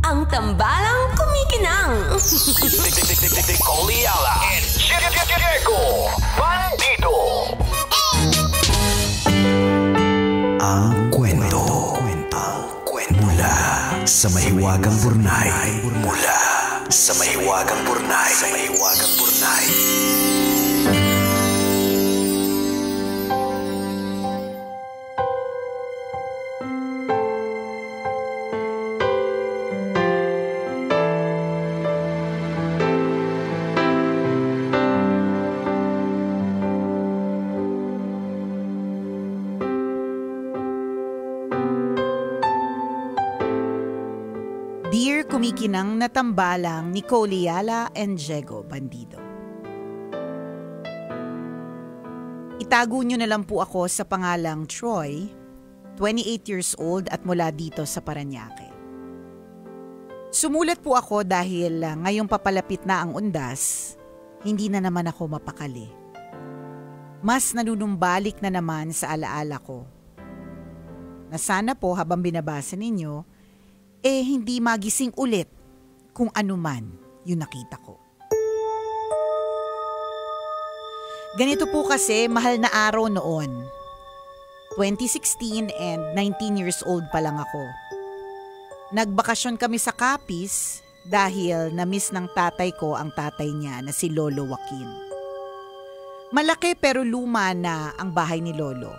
Ang tambalang kumikinang. Nicole Ayala and Diego Bandido. Ang kwento. Mula sa mahiwagang Burnay. Mula sa mahiwagang Burnay. Dear kumikinang na tambalang Nicole Ayala and Diego Bandido. Itago nyo na lang po ako sa pangalang Troy, 28 years old at mula dito sa Parañaque. Sumulat po ako dahil ngayong papalapit na ang undas, hindi na naman ako mapakali. Mas nanunumbalik na naman sa alaala ko. Na sana po habang binabasa ninyo, hindi magising ulit kung ano man yung nakita ko. Ganito po kasi mahal na araw noon. 2016 and 19 years old pa lang ako. Nagbakasyon kami sa Capiz dahil na-miss ng tatay ko ang tatay niya na si Lolo Joaquin. Malaki pero luma na ang bahay ni Lolo.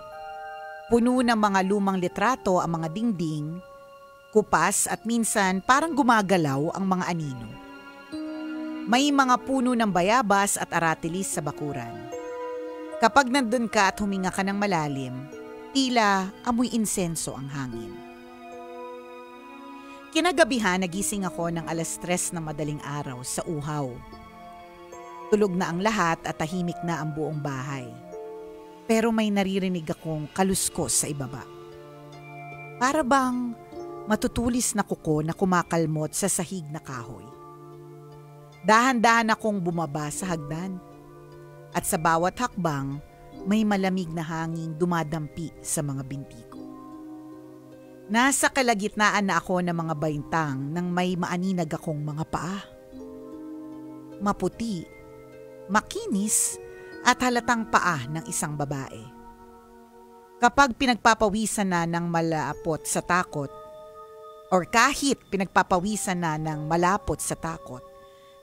Puno ng mga lumang litrato ang mga dingding, kupas at minsan parang gumagalaw ang mga anino. May mga puno ng bayabas at aratilis sa bakuran. Kapag nandun ka at huminga ka ng malalim, tila amoy insenso ang hangin. Kinagabihan nagising ako ng 3:00 ng madaling araw sa uhaw. Tulog na ang lahat at tahimik na ang buong bahay. Pero may naririnig akong kaluskos sa ibaba. Para bang matutulis na kuko na kumakalmot sa sahig na kahoy. Dahan-dahan akong bumaba sa hagdan. At sa bawat hakbang, may malamig na hangin dumadampi sa mga binti ko. Nasa kalagitnaan na ako ng mga baintang nang may maaninag akong mga paa. Maputi, makinis at halatang paa ng isang babae. Kapag pinagpapawisan na ng malapot sa takot, or kahit pinagpapawisan na ng malapot sa takot,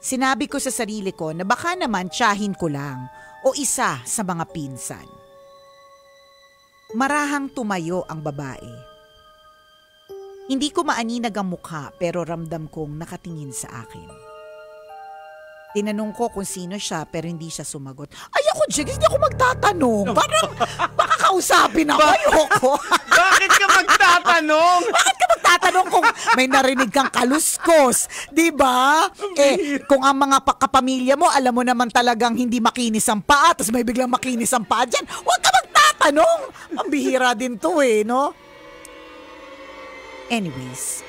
sinabi ko sa sarili ko na baka naman tiyahin ko lang o isa sa mga pinsan. Marahang tumayo ang babae. Hindi ko maaninag ang mukha pero ramdam kong nakatingin sa akin. Tinanong ko kung sino siya pero hindi siya sumagot. Ay ako, Jigs, hindi ako magtatanong. Parang baka kausapin ako. Ayoko. Bakit ka magtatanong? Bakit ka magtatanong kung may narinig kang kaluskos? Diba? Kung ang mga kapamilya mo, alam mo naman talagang hindi makinis ang paa, tapos may biglang makinis ang paa dyan, huwag ka magtatanong. Ang bihira din to no? Anyways,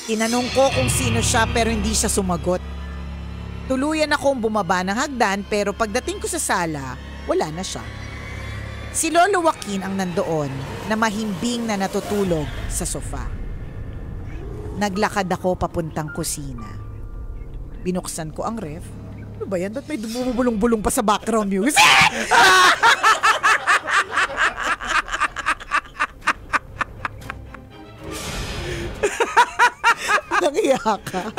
tinanong ko kung sino siya pero hindi siya sumagot. Tuluyan akong bumaba ng hagdan pero pagdating ko sa sala, wala na siya. Si Lolo Joaquin ang nandoon na mahimbing na natutulog sa sofa. Naglakad ako papuntang kusina. Binuksan ko ang ref. Ano ba yan? Ba't may bumubulong-bulong pa sa background music? Nangiya ka.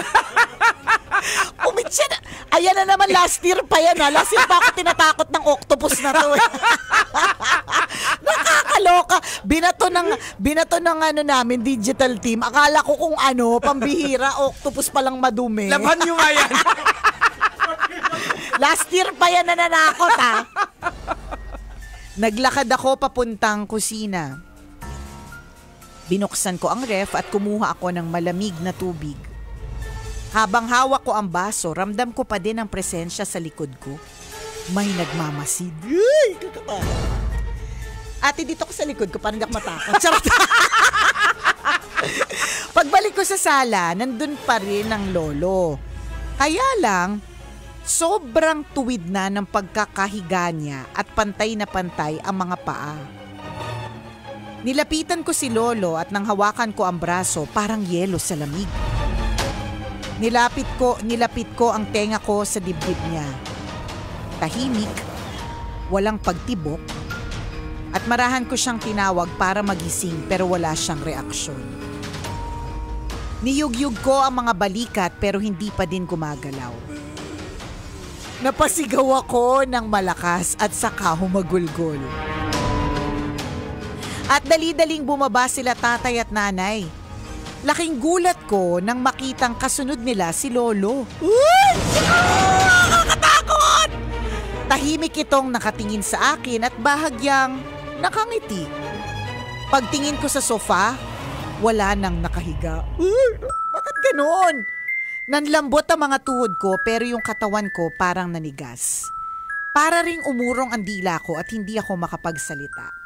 Umitsa na. Ayan na naman, last year pa yan ha. Last year pa ako tinatakot ng octopus na to. Nakakaloka. Binato ng namin, digital team. Akala ko kung pambihira, octopus palang madumi. Laban nyo nga yan. Last year pa yan nananakot ha. Naglakad ako papuntang kusina. Binuksan ko ang ref at kumuha ako ng malamig na tubig. Habang hawak ko ang baso, ramdam ko pa din ang presensya sa likod ko. May nagmamasid. Ay, kakatawa. Ate, dito ko sa likod ko, parang hindi ako matakot. Charot. Pagbalik ko sa sala, nandun pa rin ang lolo. Kaya lang, sobrang tuwid na ng pagkakahiga niya at pantay na pantay ang mga paa. Nilapitan ko si Lolo at nang hawakan ko ang braso, parang yelo sa lamig. Nilapit ko ang tenga ko sa dibdib niya. Tahimik, walang pagtibok, at marahan ko siyang tinawag para magising pero wala siyang reaksyon. Niyugyug ko ang mga balikat pero hindi pa din gumagalaw. Napasigaw ako ng malakas at saka humagulgol. At dali-daling bumaba sila tatay at nanay. Laking gulat ko nang makitang kasunod nila si Lolo. Uy! Nakakatakot! Tahimik itong nakatingin sa akin at bahagyang nakangiti. Pagtingin ko sa sofa, wala nang nakahiga. Uy! Bakit ganoon? Nanlambot ang mga tuhod ko pero yung katawan ko parang nanigas. Para ring umurong ang dila ko at hindi ako makapagsalita.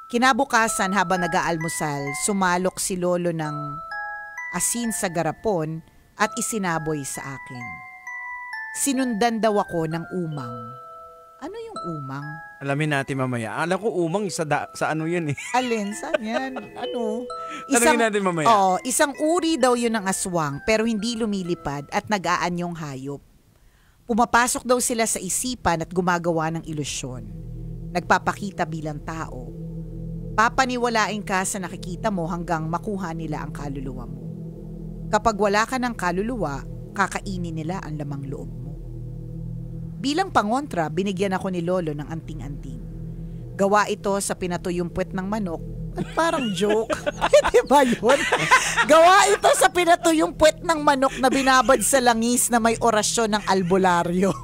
Kinabukasan habang nag-aalmusal, sumalok si Lolo ng asin sa garapon at isinaboy sa akin. Sinundan daw ako ng umang. Ano yung umang? Alamin natin mamaya. Alam ko umang sa ano yun eh. Alin? Saan yan? Ano? Tanungin natin mamaya. Oo, isang uri daw yun ng aswang pero hindi lumilipad at nag-aanyong hayop. Pumapasok daw sila sa isipan at gumagawa ng ilusyon. Nagpapakita bilang tao. Papaniwalain ka sa nakikita mo hanggang makuha nila ang kaluluwa mo. Kapag wala ka ng kaluluwa, kakainin nila ang lamang loob mo. Bilang pangontra, binigyan ako ni Lolo ng anting-anting. Gawa ito sa pinatuyong puwet ng manok at parang joke. Pwede ba yun? Gawa ito sa pinatuyong puwet ng manok na binabad sa langis na may orasyon ng albularyo.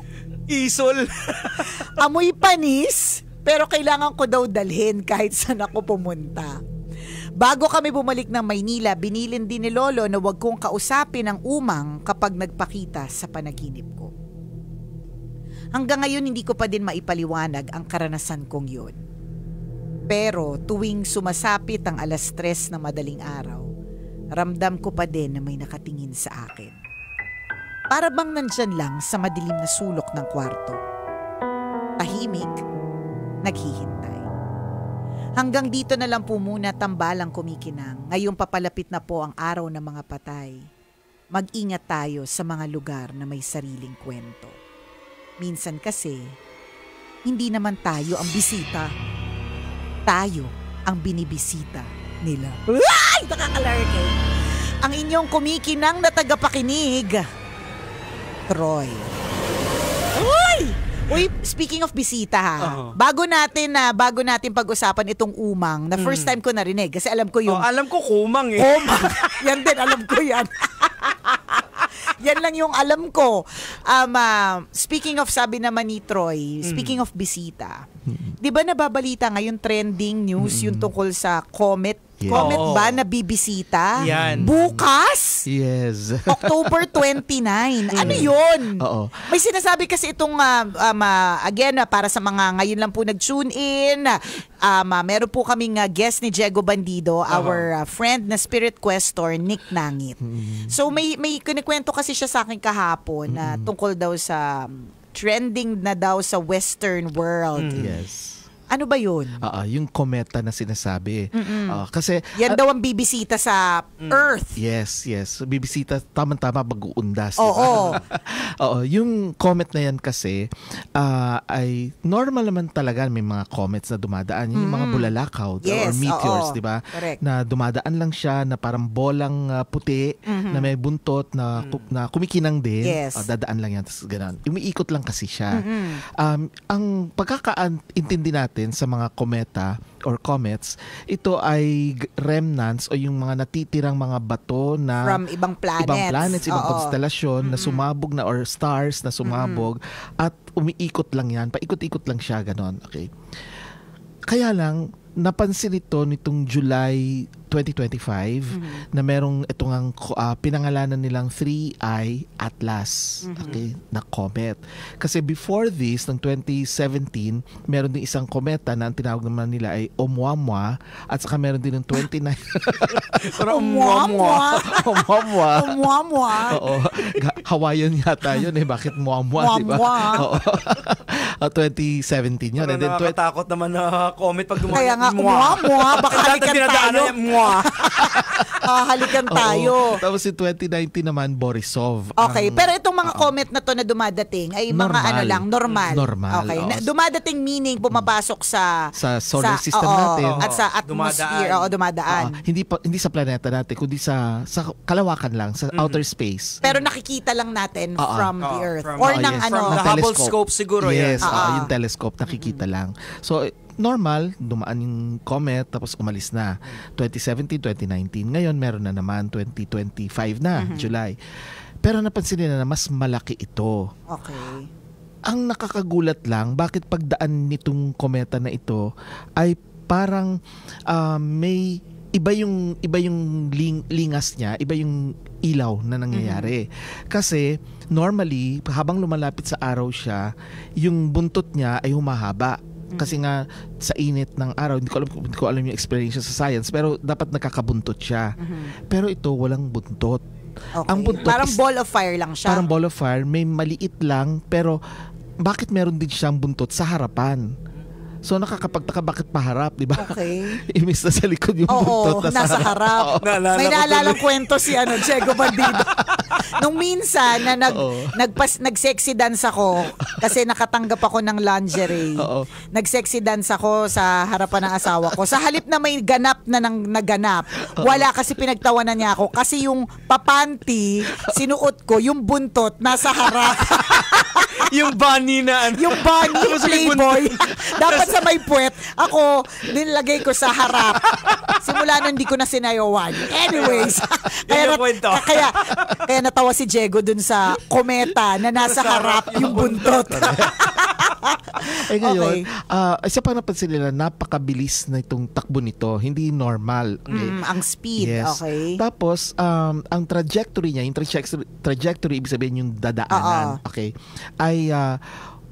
Isol! Amoy panis? Pero kailangan ko daw dalhin kahit saan ako pumunta. Bago kami bumalik ng Maynila, binilin din ni Lolo na wag kong kausapin ang umang kapag nagpakita sa panaginip ko. Hanggang ngayon hindi ko pa din maipaliwanag ang karanasan kong yun. Pero tuwing sumasapit ang 3:00 ng madaling araw, ramdam ko pa din na may nakatingin sa akin. Para bang nandyan lang sa madilim na sulok ng kwarto. Tahimik, naghihintay. Hanggang dito na lang po muna tambalang kumikinang. Ngayong papalapit na po ang araw ng mga patay. Mag-ingat tayo sa mga lugar na may sariling kwento. Minsan kasi, hindi naman tayo ang bisita. Tayo ang binibisita nila. Ay! Nakakalarke! Ang inyong kumikinang na tagapakinig, Troy. Uy, speaking of bisita ha, bago natin pag-usapan itong umang na first time ko narinig kasi alam ko yung... alam ko kumang eh. Kumang. Yan din, alam ko yan. Yan lang yung alam ko. Speaking of, sabi naman ni Troy, speaking of bisita, di ba nababalita ngayon trending news yung tungkol sa comet? Yeah. Comet ba na bibisita? Yan. Bukas? Yes. October 29. Ano yun? Oo. May sinasabi kasi itong, again, para sa mga ngayon lang po nag-tune in, meron po kaming guest ni Diego Bandido, our friend na spirit questor, Nick Nangit. So may kinikwento kasi siya sa akin kahapon na tungkol daw sa trending na daw sa Western world. Yes. Ano ba yun? Yung kometa na sinasabi. Kasi yan daw ang bibisita sa Earth. Yes. Bibisita tama-tama mag-uundas. Oo. Oo, yung comet na yan kasi ay normal naman talaga may mga comets na dumadaan. Yung mga bulalakaw or meteors, di ba? Na dumadaan lang siya na parang bolang puti na may buntot na kumikinang din. Yes. Dadaan lang yan. Tapos ganun. Umiikot lang kasi siya. Ang pagkakaintindi natin sa mga kometa or comets, ito ay remnants o yung mga natitirang mga bato na from ibang planets, ibang konstelasyon na sumabog na or stars na sumabog at umiikot lang yan, paikot-ikot lang siya ganon. Okay. Kaya lang napansin ito nitong July 2025 na merong itong pinangalanan nilang 3I Atlas, okay, na comet. Kasi before this, ng 2017, meron din isang kometa na ang tinawag naman nila ay Oumuamua, at saka meron din ng 29 Oumuamua. Oo. Hawaiian yata yun eh. Bakit Muamua, di ba? Oo. 2017 yun. Parang nakakatakot naman na comment pag dumaan. Kaya nga, Oumuamua. Baka halikan tayo. Halikan tayo. Tapos yung 2019 naman, Borisov. Okay, pero itong mga comment na to na dumadating ay mga normal. Normal. Okay. Dumadating meaning pumapasok sa solar system natin. At sa atmosphere. Dumadaan. Hindi sa planeta natin, kundi sa kalawakan lang, sa outer space. Pero nakikita lang natin from the Earth. Or ng From the Hubble scope siguro yan. Yes, yung telescope, nakikita lang. So, normal, dumaan yung comet, tapos umalis na. 2017, 2019. Ngayon, meron na naman, 2025 na, July. Pero napansin nila na mas malaki ito. Okay. Ang nakakagulat lang, bakit pagdaan nitong kometa na ito ay parang may iba yung lingas niya, iba yung ilaw na nangyayari. Kasi normally habang lumalapit sa araw siya, yung buntot niya ay humahaba. Kasi nga sa init ng araw, hindi ko alam yung explanation sa science, pero dapat nakakabuntot siya. Pero ito walang buntot. Okay. Ang buntot parang ball of fire lang siya. Parang ball of fire, may maliit lang, pero bakit meron din siyang buntot sa harapan? So nakakapagtaka bakit paharap, di ba? Okay. Imis na sa likod yung buntot na nasa harap. May naalalang kwento si Diego Bandido. Nung minsan na nag-sexy dance ako kasi nakatanggap ako ng lingerie. Nag-sexy dance ako sa harapan ng asawa ko. Sa halip na may ganap na naganap, wala kasi pinagtawanan niya ako kasi yung papanti sinuot ko, yung buntot nasa harap. Yung bunny na yung bunny playboy. Dapat sa may puwet, ako nilagay ko sa harap. Simula nun hindi ko na sinayawan. Anyways, kaya natawa si Diego dun sa kometa na nasa harap yung buntot. Ngayon, isa pa napansin nila, napakabilis na itong takbo nito. Hindi normal. Okay? Ang speed, yes. Okay. Tapos, ang trajectory niya, yung trajectory, ibig sabihin yung dadaanan, okay, ay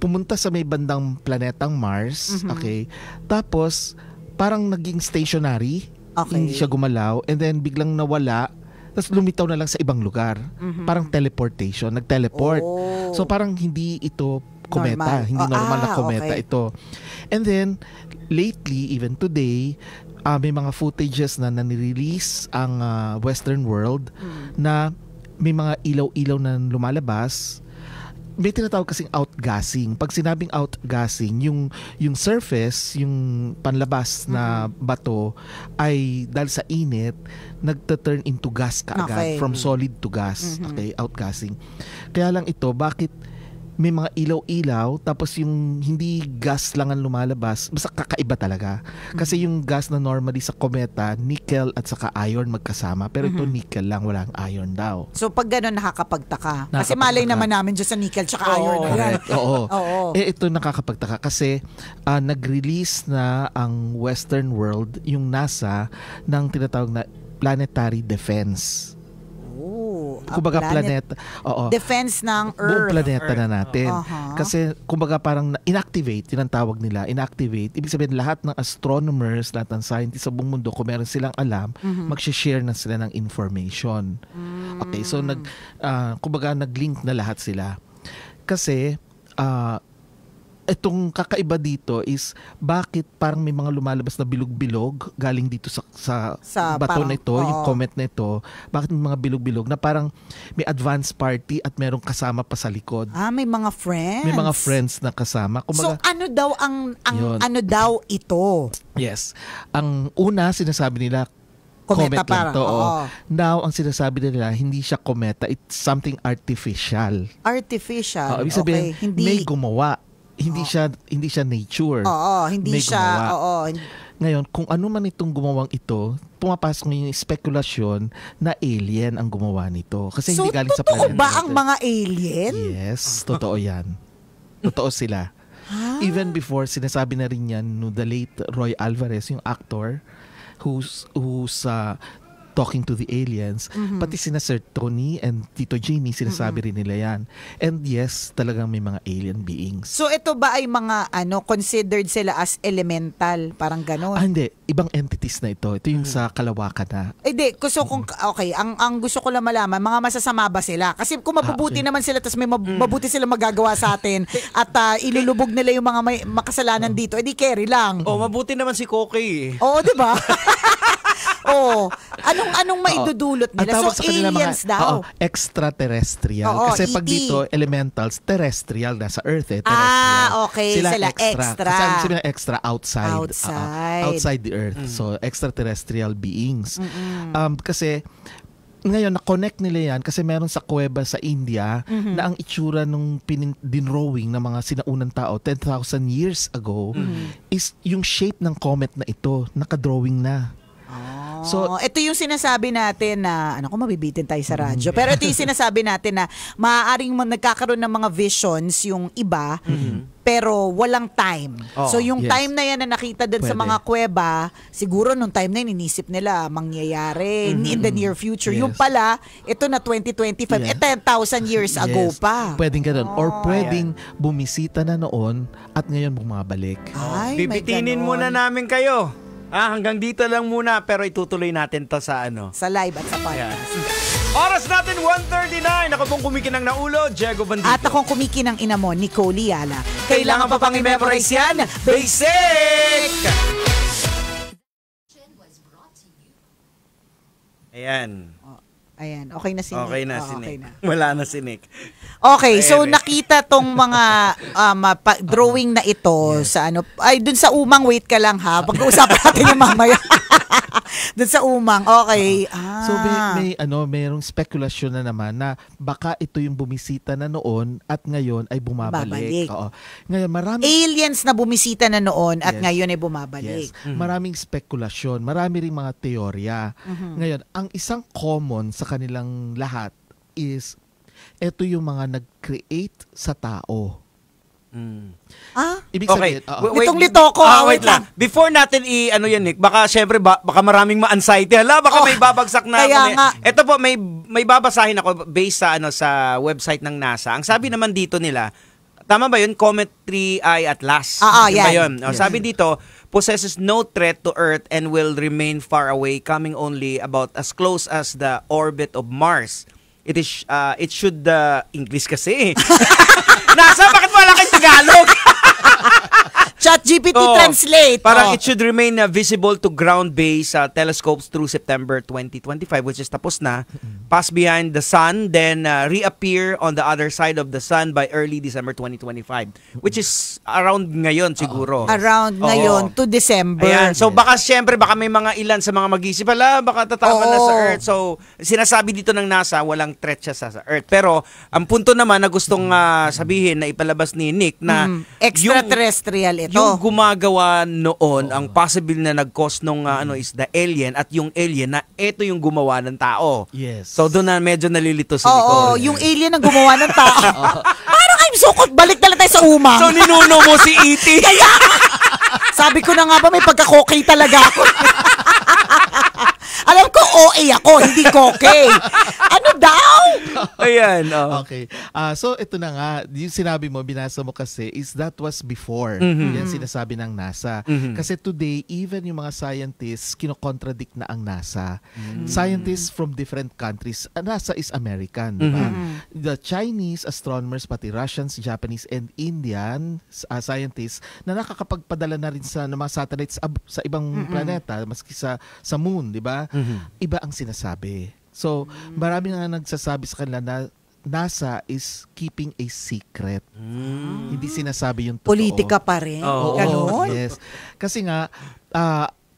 pumunta sa may bandang planetang Mars, okay? Tapos, parang naging stationary, hindi siya gumalaw, and then biglang nawala, tapos lumitaw na lang sa ibang lugar. Parang teleportation, nag-teleport. So, parang hindi ito kometa, hindi normal na kometa ito. And then, lately, even today, may mga footages na nani-release ang Western world na may mga ilaw-ilaw na lumalabas. May tinatawag kasing outgassing. Pag sinabing outgassing, yung surface, yung panlabas na bato ay dahil sa init, nagta-turn into gas kaagad, from solid to gas. Okay, outgassing. Kaya lang ito, bakit may mga ilaw-ilaw tapos yung hindi gas lang ang lumalabas, basta kakaiba talaga. Kasi yung gas na normally sa kometa, nickel at saka iron magkasama, pero ito nickel lang, walang iron daw. So pag gano'n nakakapagtaka. Kasi malay naman namin dyan sa nickel tsaka iron. Oo. Ito nakakapagtaka kasi nag-release na ang Western world, yung NASA, ng tinatawag na planetary defense. Kumbaga planeta. Defense ng Earth. Buong planeta na natin. Kasi kumbaga parang inactivate, yun ang tawag nila, inactivate. Ibig sabihin lahat ng astronomers, lahat ng scientists sa buong mundo, kung meron silang alam, mag-share na sila ng information. Okay, so kumbaga nag-link na lahat sila. Kasi itong kakaiba dito is bakit parang may mga lumalabas na bilog-bilog galing dito sa bato na ito, yung comet na ito, bakit may mga bilog-bilog na parang may advance party at merong kasama pa sa likod. May mga friends. May mga friends na kasama. Kumbaga, so ano daw ano daw ito? Yes. Ang una sinasabi nila comet lang to. Now, ang sinasabi nila, hindi siya kometa, it's something artificial. Artificial? Ibig sabihin, may gumawa. Hindi siya nature. Hindi siya. Ngayon, kung ano man itong gumawang ito, pumapasok yung spekulasyon na alien ang gumawa nito. Kasi hindi galing sa planeta. So, totoo ba ang mga alien? Yes, totoo yan. Totoo sila. Even before, sinasabi na rin yan no the late Roy Alvarez, yung actor, who's talking to the aliens, pati sina Sir Tony and Tito Jamie, sinasabi rin nila yan. And yes, talagang may mga alien beings. So ito ba ay mga considered sila as elemental, parang ganon? Hindi, ibang entities na ito. Ito yung sa kalawakan na. Hindi, okay, ang gusto ko lang malaman, mga masasama ba sila? Kasi kung mabubuti naman sila, tapos may mabuti sila magagawa sa atin, at ilulubog nila yung mga may makasalanan dito, edi carry lang. Mabuti naman si Koki. Oo, di ba? Anong maidudulot nila? So, aliens daw. Extraterrestrial. Kasi pag dito, elementals, terrestrial, nasa Earth terrestrial. Okay. Sila extra. Kasi sabi na extra, outside the Earth. So, extraterrestrial beings. Kasi, ngayon, na-connect nila yan kasi meron sa kuweba sa India na ang itsura nung dinrowing ng mga sinaunang tao 10,000 years ago is yung shape ng comet na ito. Nakadrawing na. So, ito yung sinasabi natin na, mabibitin tayo sa radyo. Pero ito yung sinasabi natin na maaaring nagkakaroon ng mga visions yung iba, pero walang time. So, yung time na yan na nakita dun sa mga kuweba, siguro nung time na yun, inisip nila mangyayari in the near future. Yung pala, ito na 2025, 10,000 years ago pa. Pwedeng ganun. Or pwedeng bumisita na noon at ngayon bumabalik. Bibitinin muna namin kayo. Hanggang dito lang muna, pero itutuloy natin to sa sa live at sa podcast. Oras natin 1:39. Ako pong kumikinang na ulo, Diego Bandito. At akong kumikinang ina mo, Nicole Yala. Kailangan pa pang i-memorize yan? Basic! Ayan. Ayan, okay na si Nick. Okay na si Nick. Wala na si Nick. Okay, so nakita tong mga drawing na ito sa dun sa umang, wait ka lang ha. Pag-uusapan natin yung mamaya. Dun sa umang, okay. So mayroong spekulasyon na naman na baka ito yung bumisita na noon at ngayon ay bumabalik. Oo. Ngayon aliens na bumisita na noon at ngayon ay bumabalik. Maraming spekulasyon, marami ring mga teorya. Ngayon, ang isang common sa kanilang lahat is ito yung mga nag-create sa tao. Ibig sabihin, litong-lito ko. Wait lang. Before natin yan, Nick, baka syempre baka maraming ma-anxiety. Baka may babagsak na ako. Ito po, may babasahin ako based sa website ng NASA. Ang sabi naman dito nila, tama ba yun? Comet 3I Atlas. Yan. Sabi dito, possesses no threat to Earth and will remain far away, coming only about as close as the orbit of Mars. It should English kasi. NASA, bakit wala kang Tagalog? ChatGPT translate. Parang it should remain visible to ground-based telescopes through September 2025, which is tapos na. Pass behind the sun, then reappear on the other side of the sun by early December 2025, which is around ngayon siguro. Around ngayon to December. Ayan. So baka syempre, baka may mga ilan sa mga mag-isip, baka tatama na sa Earth. So sinasabi dito ng NASA, walang threat siya sa Earth. Pero ang punto naman na gustong sabihin na ipalabas ni Nick na extraterrestrial ito. Yung gumagawa noon, ang possible na nag-cause nung is the alien, at yung alien na ito yung gumawa ng tao. Yes. So doon na medyo nalilito si Nicole. Yung alien ang gumawa ng tao. Parang I'm sukot, balik na lang tayo sa umang. So ninuno mo si E.T. Kaya, sabi ko na nga ba, may pagka-okay talaga ako. Alam ko, OA ako, hindi koke. Ano daw? Ayan. Okay. So, ito na nga. Yung sinabi mo, binasa mo kasi, is that was before. Yan sinasabi ng NASA. Kasi today, even yung mga scientists, kinocontradict na ang NASA. Scientists from different countries. NASA is American. Diba? The Chinese astronomers, pati Russians, Japanese, and Indian scientists na nakakapagpadala na rin sa mga satellites sa ibang planeta, maski sa moon, di ba? Iba ang sinasabi. So, marami nga nagsasabi sa kanila na NASA is keeping a secret. Hindi sinasabi yung totoo. Politika pa rin. Ganon? Yes. Kasi nga,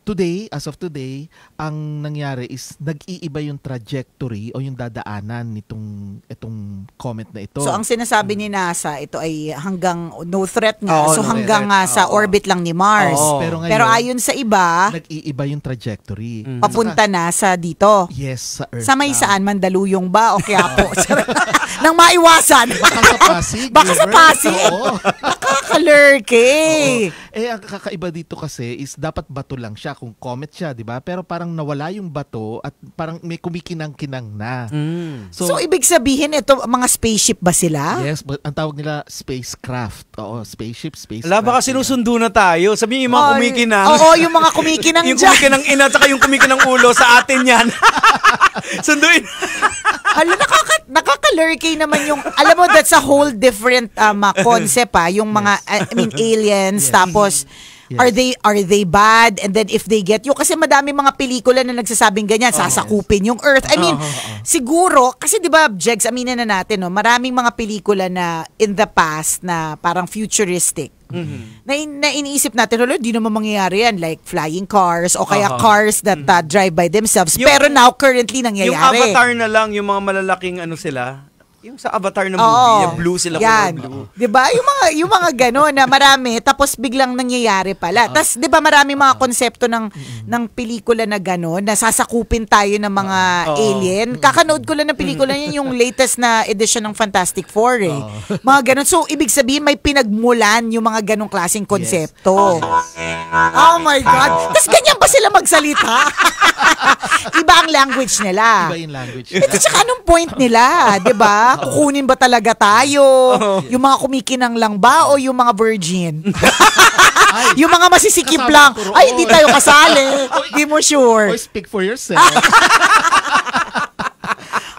today, as of today, ang nangyari is nag-iiba yung trajectory o yung dadaanan itong comet na ito. So, ang sinasabi ni NASA, ito ay hanggang no threat nga. So, hanggang sa orbit lang ni Mars. Pero, ngayon, pero ayon sa iba, nag-iiba yung trajectory. Papunta na sa dito. Yes, sa Earth. Sa may saan? Mandaluyong ba o Quiapo? Nang maiwasan. Baka sa Pasig. Baka sa Pasig. Nakakalurky. Ang kakaiba dito kasi is dapat bato lang siya kung comet siya, di ba? Pero parang nawala yung bato at parang may kumikinang-kinang na. So, ibig sabihin, ito, mga spaceship ba sila? Yes, but ang tawag nila spacecraft. Oo, spacecraft. Wala, baka sinusundo na tayo. Sabi yung mga kumikinang. Oo, yung mga kumikinang yung dyan. kumikinang ina at yung kumikinang ulo sa atin yan. Sunduin. Alam, nakaka-lurky naman yung, alam mo, that's a whole different concept yung mga, aliens, tapos, are they bad? And then if they get you, kasi madami mga pelikula na nagsasabing ganyan, sasakupin yung Earth. I mean, siguro, kasi di ba, Jegs, aminin na natin, no, maraming mga pelikula na in the past na parang futuristic. Na iniisip natin, di naman mangyayari yan, like flying cars o kaya cars that drive by themselves. Pero now, currently, nangyayari. Yung Avatar na lang, yung mga malalaking sila, yung sa Avatar na movie, yung blue sila yan. Blue. 'Di ba? Yung mga gano'n na marami tapos biglang nangyayari pala. Tapos 'di ba maraming mga konsepto ng pelikula na gano'n na sasakupin tayo ng mga alien. Kakanood ko lang ng pelikula niya yung latest na edition ng Fantastic Four Mga gano'n. So ibig sabihin may pinagmulan yung mga ganong klaseng konsepto. Oh my God. Tapos ganyan ba sila magsalita? Iba ang language nila. Iba yung language nila. Ito tsaka anong point nila, 'di ba? Kukunin ba talaga tayo? Yung mga kumikinang lang ba o yung mga virgin? Yung mga masisikip lang. Ay, hindi tayo kasali. Hindi mo sure. Or speak for yourself.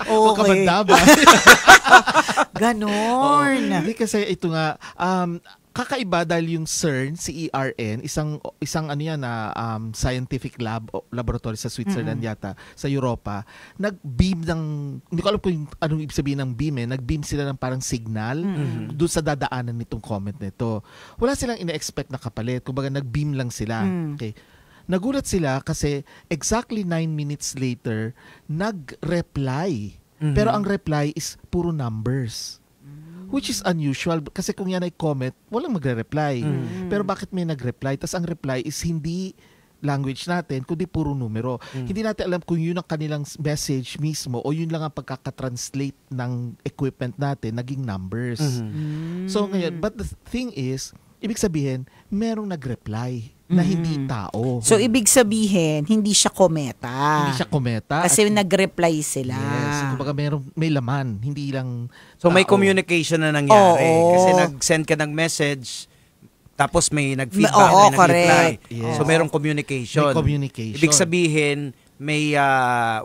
Okay. Ba? Ganon. Hindi kasi ito nga, kakaiba dahil yung CERN, CERN, isang scientific laboratory sa Switzerland yata, sa Europa, nag-beam ng, hindi ko alam kung anong ibig sabihin ng beam nag-beam sila ng parang signal doon sa dadaanan nitong comet nito. Wala silang ina-expect na kapalit, kumbaga nag-beam lang sila. Okay. Nagulat sila kasi exactly 9 minutes later, nag-reply. Pero ang reply is puro numbers. Which is unusual kasi kung yan ay comet, walang magre-reply. Pero bakit may nag-reply? Tas ang reply is hindi language natin, kundi puro numero. Hindi natin alam kung yun ang kanilang message mismo o yun lang ang pagkakatranslate ng equipment natin, naging numbers. So ngayon, but the thing is, ibig sabihin, merong nag-reply na hindi tao. So, ibig sabihin, hindi siya kometa. Hindi siya kometa. Kasi nag-reply sila. Yes. Kumbaga may laman. Hindi lang so, may communication na nangyari. Kasi nag-send ka ng message, tapos may nag-feedback, may nag-reply. Yes. So, merong communication. May communication. Ibig sabihin, may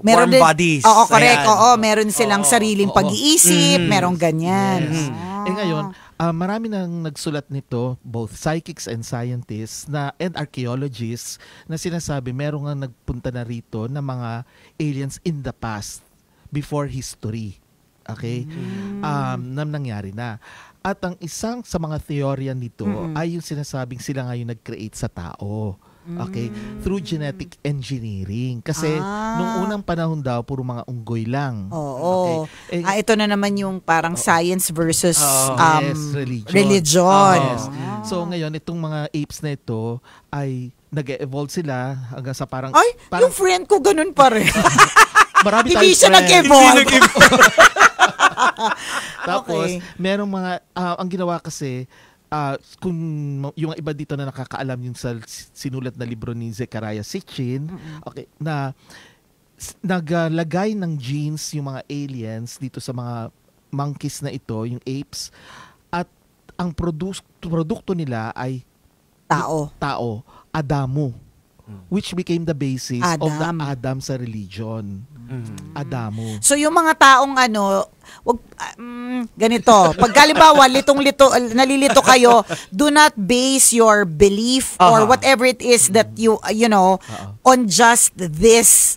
warm bodies. Oo, correct. Oo, meron silang sariling pag-iisip. Merong ganyan. Yes. Ngayon, marami nang nagsulat nito, both psychics and scientists and archaeologists, na sinasabi merong nga nagpunta na rito na mga aliens in the past, before history. Okay? Na nangyari na. At ang isang sa mga teorya nito ay yung sinasabing sila nga yung nag-create sa tao. Okay? Through genetic engineering. Kasi nung unang panahon daw, puro mga unggoy lang. Oo. Okay? Ito na naman yung parang science versus religion. Yes. So ngayon, itong mga apes na ito ay nag-evolve sila hanggang sa parang... yung friend ko ganun pa rin. Marami hindi siya nag-evolve. Tapos, merong mga... ang ginawa kasi... kung yung iba dito na nakakaalam yung sa sinulat na libro ni Zecharia Sitchin, na naglagay ng genes yung mga aliens dito sa mga monkeys na ito, yung apes, at ang produkto nila ay tao, Adamo, which became the basis of the Adam sa religion. Adamo. So yung mga taong ganito, pagkalibawa nalilito kayo, do not base your belief or whatever it is that you know on just this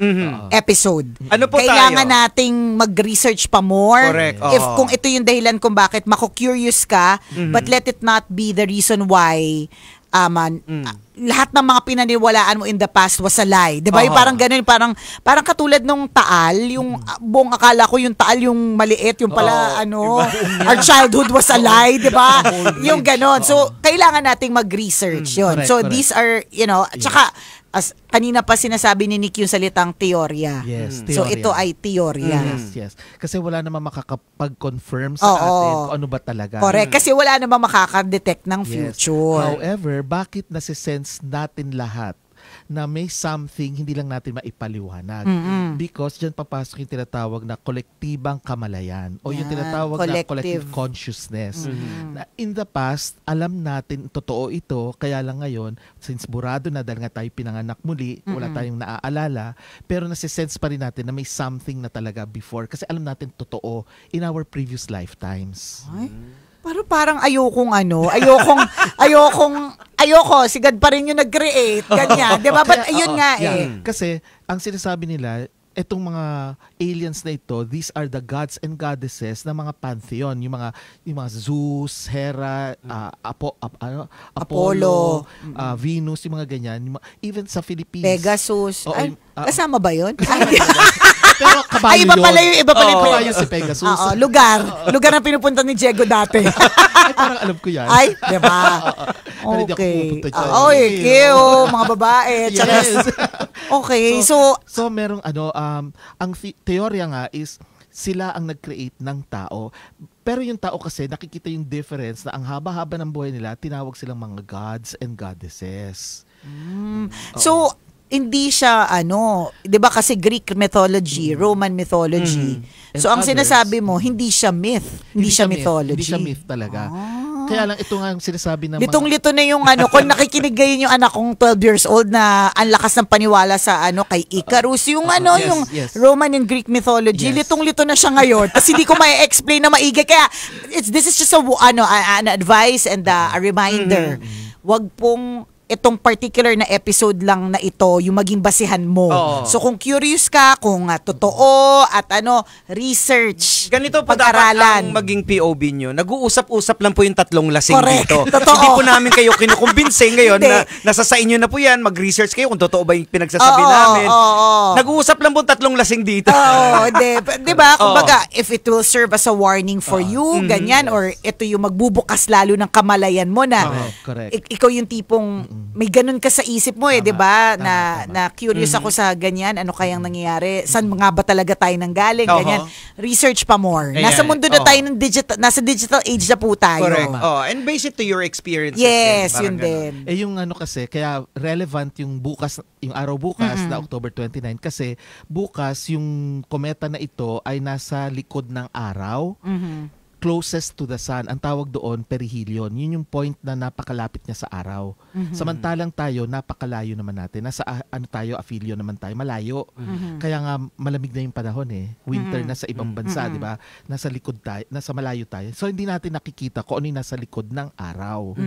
episode. Ano po kailangan tayo? nating mag-research pa more. Correct. If kung ito yung dahilan kung bakit mako-curious ka, but let it not be the reason why lahat ng mga pinaniwalaan mo in the past was a lie. 'Di ba? Yung parang ganoon, parang katulad nung taal, yung buong akala ko yung taal yung maliit, yung pala our childhood was a lie, 'di ba? Yung ganoon. So, kailangan nating mag-research 'yon. So, these are, tsaka as kanina pa sinasabi ni Nick yung salitang teorya. Yes, So teorya. ito ay teorya. Yes. Kasi wala namang makakapag-confirm sa atin kung ano ba talaga. Correct. Kasi wala namang makaka-detect ng future. However, bakit nasisense natin lahat na may something hindi lang natin maipaliwanag? Because dyan papasok yung tinatawag na kolektibang kamalayan o yung tinatawag na collective consciousness. Na in the past, alam natin totoo ito, kaya lang ngayon, since burado na dahil nga tayo pinanganak muli, wala tayong naaalala, pero nasisense pa rin natin na may something na talaga before kasi alam natin totoo in our previous lifetimes. Pero parang ayoko, si God pa rin yung nag-create, ganyan. Di ba? But ayun nga eh. Kasi, ang sinasabi nila, etong mga aliens na ito, these are the gods and goddesses ng mga pantheon, yung mga Zeus, Hera, Apollo, Venus, yung mga ganyan. Even sa Philippines. Pegasus. Kasama ba yun? Pero kabayo iba pala yung kabayo si Pegasus. Lugar na pinupunta ni Diego dati. Ay, parang alam ko yan. Ay, diba? Okay. Mga babae. Yes. Okay, so merong ang teorya nga is sila ang nag-create ng tao. Pero yung tao kasi nakikita yung difference na ang haba-haba ng buhay nila, tinawag silang mga gods and goddesses. So hindi siya 'di ba kasi Greek mythology, Roman mythology. So ang sinasabi mo, hindi siya myth, hindi siya mythology. Hindi siya myth talaga. Kaya lang ito nga ang sinasabi ng litong-lito na yung kung nakikinig ngayon yung anak kong 12 years old na ang lakas ng paniwala sa kay Icarus, yung Roman and Greek mythology, litong-lito na siya ngayon. Tapos hindi ko ma-explain na maigi. Kaya this is just an advice and a reminder. Wag pong itong particular na episode lang na ito yung maging basihan mo. So kung curious ka, kung totoo at research, ganito po dapat ang maging POV nyo. Nag-uusap-usap lang po yung tatlong lasing dito. Totoo. Hindi po namin kayo kinukumbinse ngayon na nasa sa inyo na po yan. Mag-research kayo kung totoo ba yung pinagsasabi namin. Nag-uusap lang po tatlong lasing dito. Diba? Kumbaga, if it will serve as a warning for you, ganyan, or ito yung magbubukas lalo ng kamalayan mo na ikaw yung tipong may ganun ka sa isip mo 'di ba? Na curious ako sa ganyan, ano kayang nangyayari? Saan nga ba talaga tayo nanggaling? Ganyan. Research pa more. Nasa mundo na tayo ng digital, nasa digital age na po tayo. Correct. And base it to your experiences. Yes, yun din. Yung kasi kaya relevant yung araw bukas na October 29 kasi bukas yung kometa na ito ay nasa likod ng araw. Closest to the sun. Ang tawag doon, perihelion. Yun yung point na napakalapit niya sa araw. Samantalang tayo, napakalayo naman natin. Nasa tayo, aphelion naman tayo, malayo. Kaya nga, malamig na yung panahon Winter na sa ibang bansa, di ba? Nasa likod tayo, nasa malayo tayo. So, hindi natin nakikita kung ano yung nasa likod ng araw.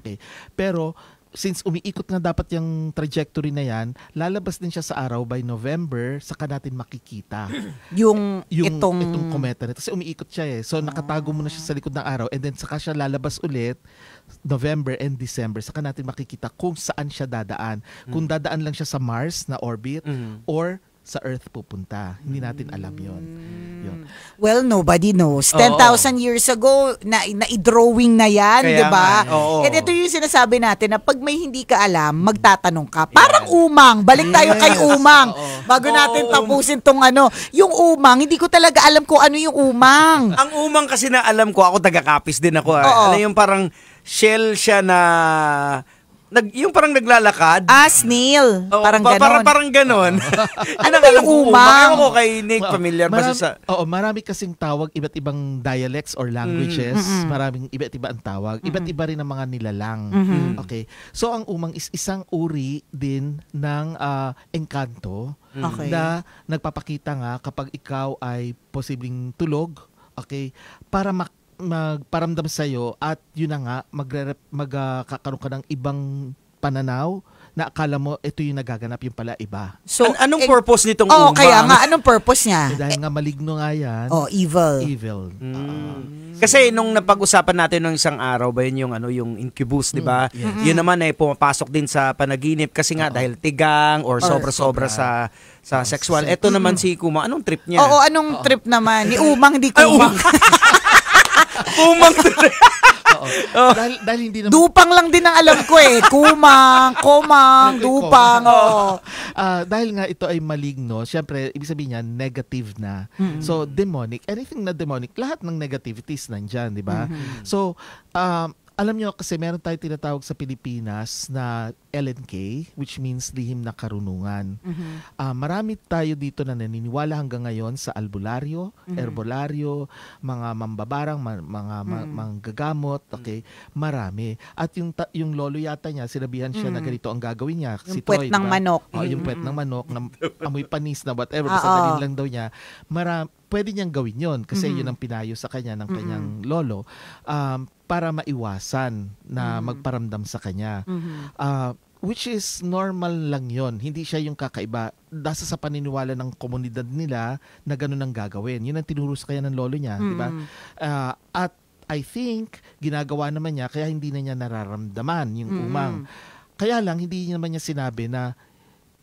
Okay. Pero, since umiikot nga dapat yung trajectory na yan, lalabas din siya sa araw by November, saka natin makikita. Yung itong kometa na. Kasi umiikot siya So nakatago muna siya sa likod ng araw and then saka siya lalabas ulit November and December. Saka natin makikita kung saan siya dadaan. Kung dadaan lang siya sa Mars na orbit or sa Earth pupunta. Hindi natin alam yun. Well, nobody knows. 10,000 years ago, na-drawing na yan, di ba? And ito yung sinasabi natin na pag may hindi ka alam, magtatanong ka. Parang umang. Balik tayo kay umang. Bago natin tapusin tong yung umang, hindi ko talaga alam kung ano yung umang. Ang umang kasi na alam ko, ako taga-Capiz din ako. Ano yung parang shell siya na yung parang naglalakad. Snail. Parang ganon. Parang ganon. Ano ba yung umang? Ewan ko kay Nick, familiar ba sa... marami kasing tawag, iba't ibang dialects or languages. Maraming iba't iba ang tawag. Iba't iba rin ang mga nilalang. Okay. So, ang umang is isang uri din ng engkanto na nagpapakita nga kapag ikaw ay posibleng tulog, okay, para magparamdam sa'yo at yun na nga, magkakaroon ka ng ibang pananaw na akala mo ito yung nagaganap, yung pala iba. So, anong purpose nitong umang? Kaya nga, anong purpose niya? Dahil nga maligno nga yan. Evil. Kasi nung napag-usapan natin nung isang araw ba yun yung incubus, di ba? Yun naman pumapasok din sa panaginip kasi nga dahil tigang or sobra-sobra sa sexual. Ito naman si Kuma, anong trip niya? Anong trip naman? Ni umang, hindi ko umang. Umang. Dahil hindi naman... Dupang lang din ang alam ko eh. Kumang, komang, dupang. Dahil nga ito ay maligno, syempre, ibig sabihin niya, negative na. So, demonic. Anything na demonic, lahat ng negativities nandyan, di ba? So, alam nyo kasi meron tayo tinatawag sa Pilipinas na LNK, which means lihim na karunungan. Marami tayo dito na naniniwala hanggang ngayon sa albularyo, herbolaryo, mga mambabarang, mga manggagamot, okay? Marami. At yung lolo yata niya, sinabihan siya na ganito ang gagawin niya. Yung puwet ng manok. Yung puwet ng manok, na amoy panis na whatever, basta dalhin lang daw niya. Pwede niyang gawin yon kasi yun ang pinayo sa kanya ng kanyang lolo. Para maiwasan na magparamdam sa kanya. Which is normal lang yon. Hindi siya yung kakaiba. Dasa sa paniniwala ng komunidad nila na ganun ang gagawin. Yun ang tinuro sa kanya ng lolo niya. Diba? At I think, ginagawa naman niya kaya hindi na niya nararamdaman yung umang. Kaya lang, hindi naman niya sinabi na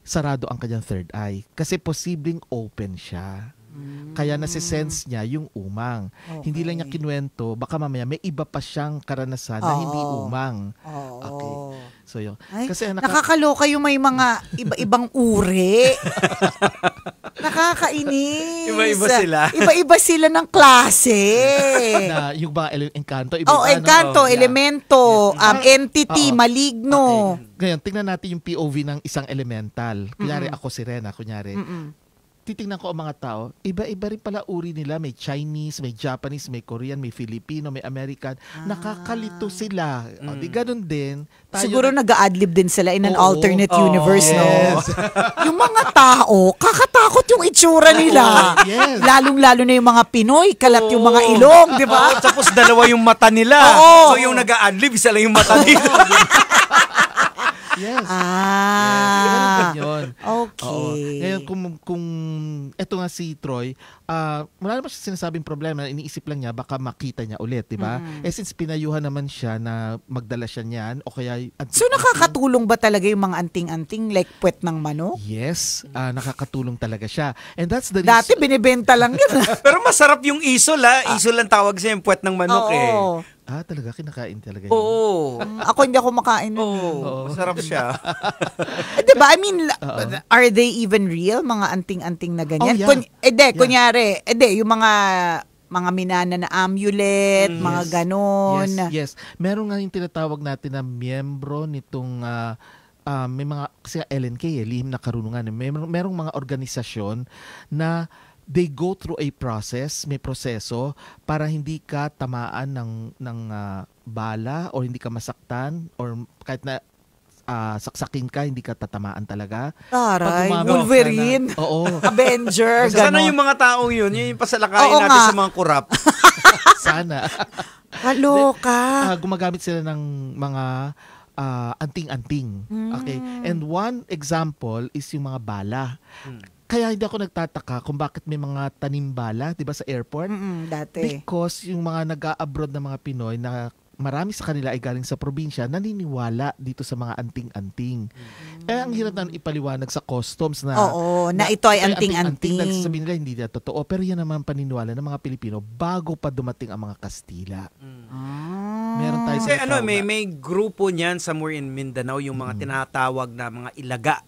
sarado ang kanyang third eye. Kasi posibleng open siya. Kaya nasi-sense niya yung umang. Okay. Hindi lang niya kinuwento, baka mamaya may iba pa siyang karanasan na hindi umang. Okay. So yun. Kasi nakakaloka yung may mga iba-ibang uri. Nakakainis. Iba-iba sila. Iba-iba sila ng klase. Na yung mga engkanto. Engkanto, elemento, entity, maligno. Okay. Ngayon, tingnan natin yung POV ng isang elemental. Kunyari ako si Rena, kunyari. Titingnan ko ang mga tao, iba-iba rin pala uri nila. May Chinese, may Japanese, may Korean, may Filipino, may American. Nakakalito sila. Di ganun din. Siguro nag-a-adlib din sila in an alternate universe, no? Yung mga tao, kakatakot yung itsura nila. Lalong-lalo na yung mga Pinoy, kalat yung mga ilong, di ba? Tapos dalawa yung mata nila. So yung nag-a-adlib, isa lang yung mata nila. Yes. Yun. Okay. Ngayon, kung eto nga si Troy, wala naman siya sinasabing problema, iniisip lang niya, baka makita niya ulit, di ba? Since pinayuhan naman siya na magdala siya niyan, o kaya... So, nakakatulong ba talaga yung mga anting-anting like puwet ng manok? Yes, nakakatulong talaga siya. And that's the reason... Dati, binibenta lang yun. Pero masarap yung isol, Isol lang tawag sa yung puwet ng manok, talaga, kinakain talaga yun. Oo. Ako hindi ako makain. Masarap siya. Diba? I mean, are they even real? Mga anting-anting na ganyan? Kunyari, yung mga minana na amulet, mga ganon. Yes. Meron nga yung tinatawag natin na miyembro nitong... may mga, kasi LNK, lihim na karunungan. Merong mga organisasyon na they go through a process, may proseso para hindi ka tamaan ng bala or hindi ka masaktan or kahit na saksakin ka, hindi ka tatamaan talaga. Taray, Wolverine, Avenger, gano'n. Sana yung mga taong yun yung pasalakayin natin sa mga kurap. Sana. Kaloka. Gumagamit sila ng mga anting-anting. Okay? And one example is yung mga bala. Kaya hindi ako nagtataka kung bakit may mga tanimbala, 'di ba, sa airport? Dati. Because yung mga nag-a-abroad na mga Pinoy na marami sa kanila ay galing sa probinsya, naniniwala dito sa mga anting-anting. Ang hirap na ipaliwanag sa customs na na ito ay anting-anting. Nagsasabihin nila hindi na totoo, pero yan naman paniniwala ng mga Pilipino bago pa dumating ang mga Kastila. Meron tayo kasi may grupo niyan somewhere in Mindanao, yung mga tinatawag na mga ilaga.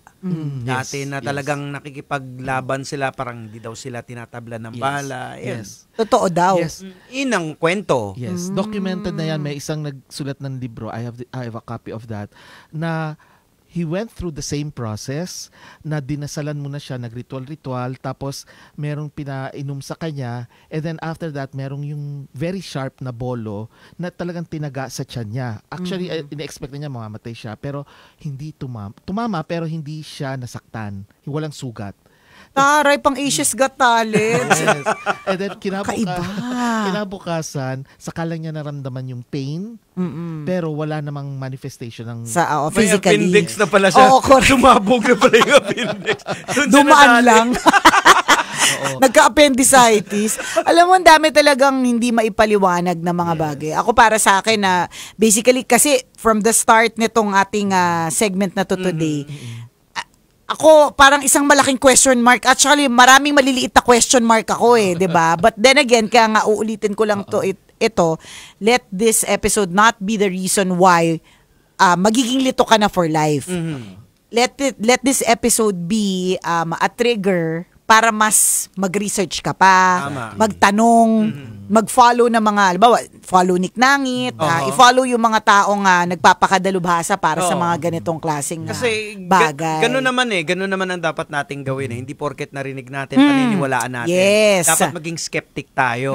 Dati na talagang nakikipaglaban sila, parang hindi daw sila tinatabla ng bala. Yes. Totoo daw. Yes. Inang kwento. Yes. Documented na yan. May isang nagsulat ng libro. I have a copy of that. Na he went through the same process na dinasalan muna siya, nagritual-ritual, tapos merong pinainom sa kanya, and then after that, merong yung very sharp na bolo na talagang tinaga sa tiyan niya. Actually, ina-expect na niya mamamatay siya, pero hindi tumama, pero hindi siya nasaktan. Walang sugat. Taray, pang Asia's Got Talent. Yes. And then kinabukasan, saka lang niya naramdaman yung pain, pero wala namang manifestation ng... physically. May appendix na pala siya. Sumabog na pala yung appendix. Dumaan lang. Nagka-appendicitis. Alam mo, ang dami talagang hindi maipaliwanag na mga bagay. Ako para sa akin na basically kasi from the start nitong ating segment na to today, ako parang isang malaking question mark. Actually, maraming maliliit na question mark ako 'di ba? But then again, kaya nga uulitin ko lang to, ito, let this episode not be the reason why magiging lito ka na for life. Let this episode be a trigger para mas mag-research ka pa, magtanong, mag-follow ng mga, halimbawa, follow Nick Nangit, i-follow yung mga taong nagpapakadalubhasa para sa mga ganitong klaseng bagay. Ganun naman ang dapat nating gawin. Hindi porket narinig natin, paniniwalaan natin. Yes. Dapat maging skeptic tayo.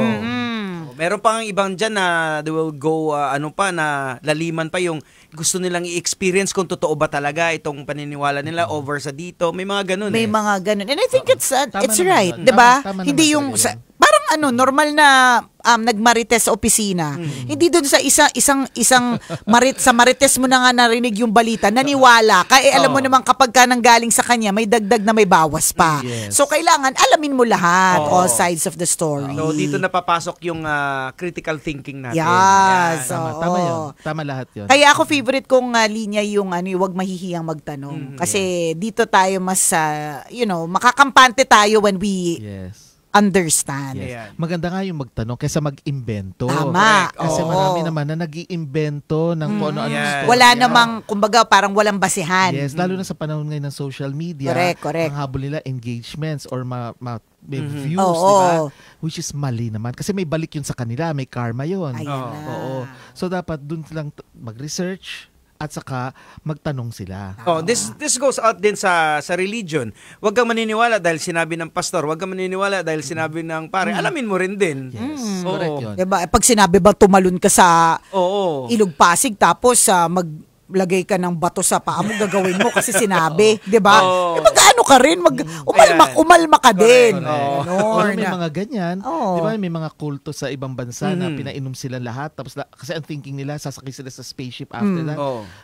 Meron pa ang ibang dyan na they will go, na laliman pa yung gusto nilang i-experience kung totoo ba talaga itong paniniwala nila over sa dito. May mga ganun. May mga ganun. And I think it's right, naman. 'di ba? Tama Hindi yung parang normal na nagmarites sa opisina. Hindi doon sa isang marites mo na nga narinig yung balita, naniwala ka. Alam mo naman kapag ka nanggaling sa kanya, may dagdag na may bawas pa. Yes. So kailangan alamin mo lahat, all sides of the story. So dito napapasok yung critical thinking natin. Yes. Tama yun. Tama lahat yun. Kaya ako favorite kong linya yung wag mahihiyang magtanong. Kasi dito tayo mas makakampante tayo when we understand. Yes. Maganda nga yung magtanong kaysa mag-imbento. Tama. Kasi marami naman na nag-iimbento ng kung ano-ano. Wala namang, kumbaga, parang walang basihan. Yes, lalo na sa panahon ngayon ng social media. Correct. Ang habol nila engagements or may views, diba? Which is mali naman. Kasi may balik yun sa kanila. May karma yun. Oo. So, dapat dun lang mag-research at saka magtanong sila. This goes out din sa religion. Huwag kang maniniwala dahil sinabi ng pastor. Huwag kang maniniwala dahil sinabi ng pare. Alamin mo rin din. Yes. Correct yun. Diba? Pag sinabi ba tumalon ka sa Ilog Pasig tapos maglagay ka ng bato sa paa mo, gagawin mo kasi sinabi. Diba? Mag-ano ka rin? Umalma ka din. Or may mga ganyan. Diba? May mga kulto sa ibang bansa na pinainom sila lahat. Tapos kasi ang thinking nila, sasakay sila sa spaceship after that.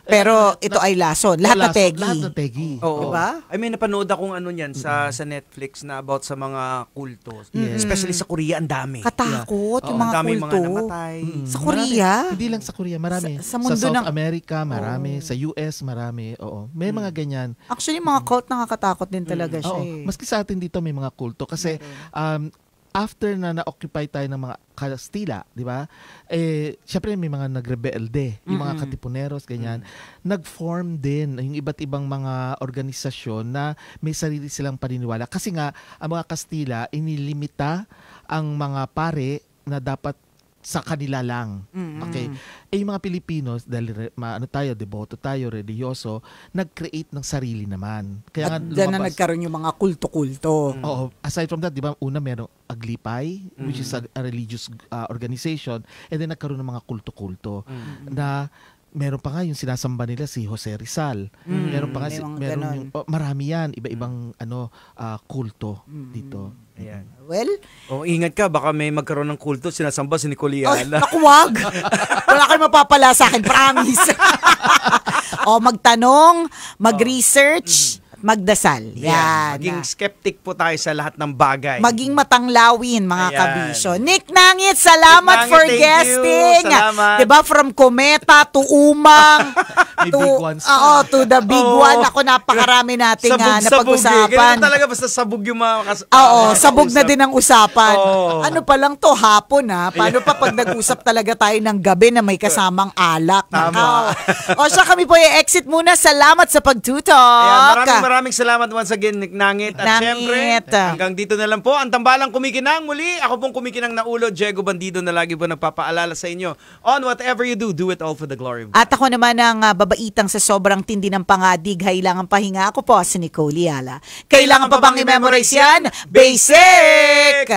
Pero ito ay lason. Lahat na tegi. Lahat na tegi. Diba? I mean, napanood akong niyan sa Netflix na about sa mga kulto. Especially sa Korea, ang dami. Katakot yung mga daming kulto. mga namatay. Sa Korea? Hindi lang sa Korea, marami. Sa mundo South ng America, marami. Sa US, marami. May mga ganyan. Actually, mga cult nakakatakot din talaga siya. Maski sa atin dito may mga kulto. Kasi after na na-occupy tayo ng mga Kastila, di ba? Syempre may mga nagrebelde, yung mga katipuneros, ganyan. Nag-form din yung iba't ibang mga organisasyon na may sarili silang paniniwala. Kasi nga, ang mga Kastila, inilimita ang mga pare na dapat sa kanila lang. Okay. Yung mga Pilipinos, dahil devoto tayo, religyoso, nag-create ng sarili naman. Kaya at dyan na nagkaroon yung mga kulto-kulto. Oo. Aside from that, di ba, una merong Aglipay, which is a religious organization, and then nagkaroon ng mga kulto-kulto na meron pa nga yung sinasamba nila si Jose Rizal. Meron pa nga yung marami yan, iba-ibang kulto dito. Ayan. Well, ingat ka, baka may magkaroon ng kulto, sinasamba si Nicole Ayala. Naku, wag. Wala kayong mapapala sa akin, promise. Magtanong, mag-research, magdasal. Yan. Maging skeptic po tayo sa lahat ng bagay. Maging matanglawin, mga kabisyo. Nick Nangit, salamat for guesting. Salamat. Diba, from Kometa to Umang. May big ones. To the big one. Ako, napakarami nating napag-usapan. Ganun talaga, basta sabog yung mga sabog na din ang usapan. Ano pa lang to, hapon Paano pa pag nag-usap talaga tayo ng gabi na may kasamang alak? Tama. Siya, kami po i-exit muna. Salamat sa pagtutok. Maraming salamat once again, Nick Nangit. At syempre, hanggang dito na lang po. Ang tambalang kumikinang muli. Ako pong kumikinang na ulo, Diego Bandido, na lagi po nagpapaalala sa inyo. On whatever you do it all for the glory of God. At ako naman ang babaitang sa sobrang tindi ng pangadig, kailangan pahinga. Ako po si Nicole Ayala. Kailangan pa bang i-memorize yan? Basic!